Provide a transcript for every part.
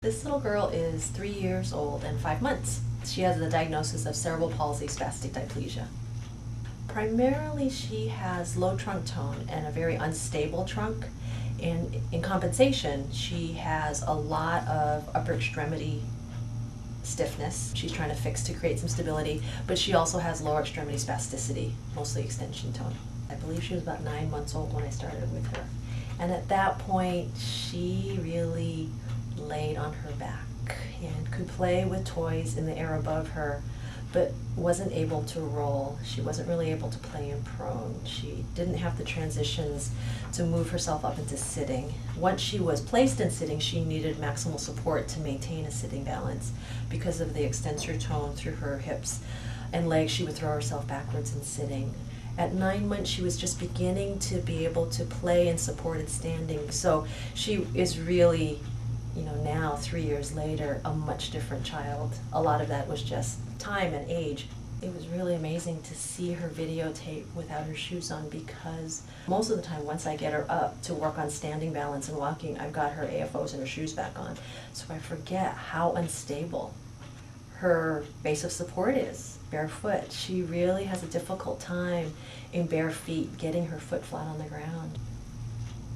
This little girl is 3 years old and 5 months. She has the diagnosis of cerebral palsy, spastic diplegia. Primarily, she has low trunk tone and a very unstable trunk. And in compensation, she has a lot of upper extremity stiffness. She's trying to fix to create some stability, but she also has lower extremity spasticity, mostly extension tone. I believe she was about 9 months old when I started with her. And at that point, she really laid on her back and could play with toys in the air above her, but wasn't able to roll. She wasn't really able to play in prone. She didn't have the transitions to move herself up into sitting. Once she was placed in sitting, she needed maximal support to maintain a sitting balance. Because of the extensor tone through her hips and legs, she would throw herself backwards in sitting. At 9 months, she was just beginning to be able to play in supported standing. So she is really, now 3 years later, a much different child. A lot of that was just time and age. It was really amazing to see her videotape without her shoes on, because most of the time, once I get her up to work on standing balance and walking, I've got her AFOs and her shoes back on. So I forget how unstable her base of support is, barefoot. She really has a difficult time in bare feet getting her foot flat on the ground.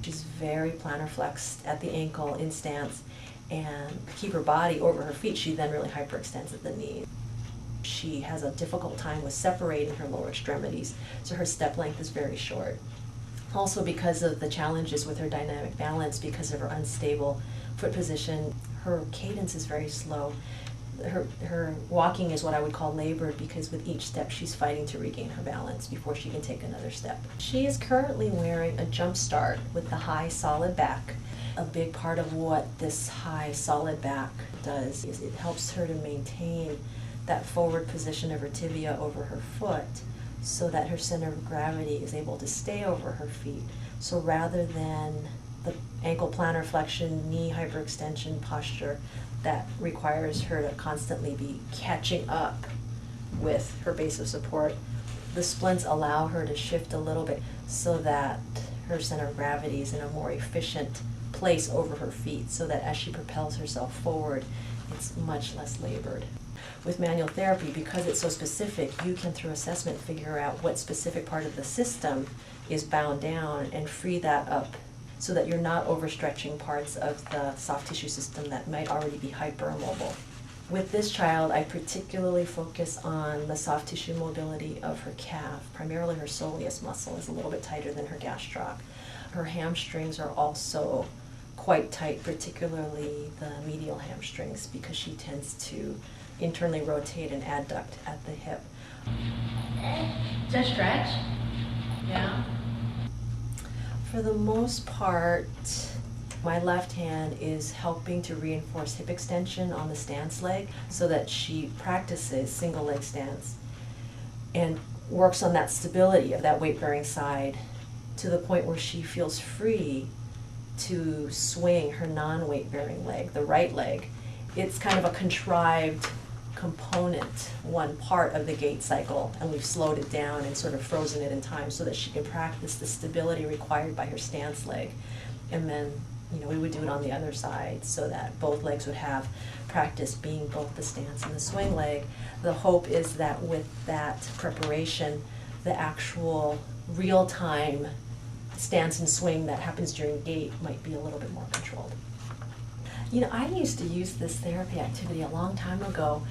She's very plantarflexed at the ankle in stance, and to keep her body over her feet, she then really hyperextends at the knee. She has a difficult time with separating her lower extremities, so her step length is very short. Also, because of the challenges with her dynamic balance, because of her unstable foot position, her cadence is very slow. Her walking is what I would call labored, because with each step she's fighting to regain her balance before she can take another step. She is currently wearing a JumpStart with the high solid back. A big part of what this high solid back does is it helps her to maintain that forward position of her tibia over her foot, so that her center of gravity is able to stay over her feet. So rather than the ankle plantarflexion, knee hyperextension posture that requires her to constantly be catching up with her base of support, the splints allow her to shift a little bit so that her center of gravity is in a more efficient place over her feet, so that as she propels herself forward, it's much less labored. With manual therapy, because it's so specific, you can, through assessment, figure out what specific part of the system is bound down and free that up, so that you're not overstretching parts of the soft tissue system that might already be hypermobile. With this child, I particularly focus on the soft tissue mobility of her calf. Primarily her soleus muscle is a little bit tighter than her gastroc. Her hamstrings are also quite tight, particularly the medial hamstrings, because she tends to internally rotate and adduct at the hip. Just stretch? Yeah. For the most part, my left hand is helping to reinforce hip extension on the stance leg, so that she practices single leg stance and works on that stability of that weight-bearing side to the point where she feels free to swing her non-weight-bearing leg, the right leg. It's kind of a contrived component, one part of the gait cycle, and we've slowed it down and sort of frozen it in time so that she can practice the stability required by her stance leg. And then, we would do it on the other side so that both legs would have practice being both the stance and the swing leg. The hope is that with that preparation, the actual real-time stance and swing that happens during gait might be a little bit more controlled. I used to use this therapy activity a long time ago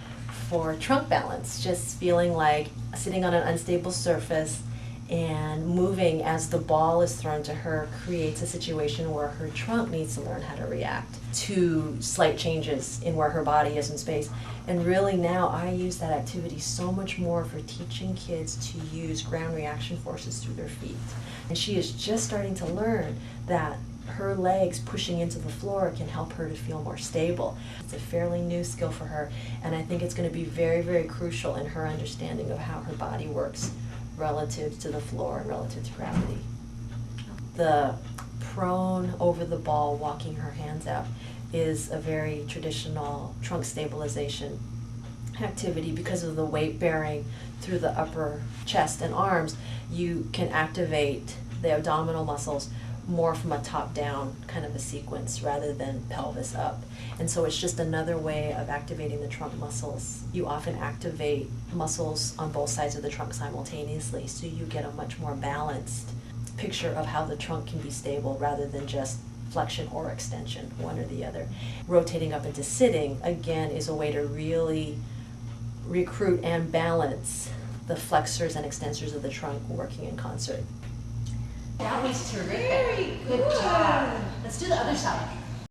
for trunk balance, just feeling like sitting on an unstable surface and moving as the ball is thrown to her creates a situation where her trunk needs to learn how to react to slight changes in where her body is in space. And really now I use that activity so much more for teaching kids to use ground reaction forces through their feet. And she is just starting to learn that her legs pushing into the floor can help her to feel more stable. It's a fairly new skill for her, and I think it's going to be very, very crucial in her understanding of how her body works relative to the floor and relative to gravity. The prone over the ball, walking her hands out, is a very traditional trunk stabilization activity. Because of the weight bearing through the upper chest and arms, you can activate the abdominal muscles more from a top-down kind of a sequence rather than pelvis up. And so it's just another way of activating the trunk muscles. You often activate muscles on both sides of the trunk simultaneously, so you get a much more balanced picture of how the trunk can be stable rather than just flexion or extension, one or the other. Rotating up into sitting, again, is a way to really recruit and balance the flexors and extensors of the trunk working in concert. That was terrific. Very good job. Let's do the other side.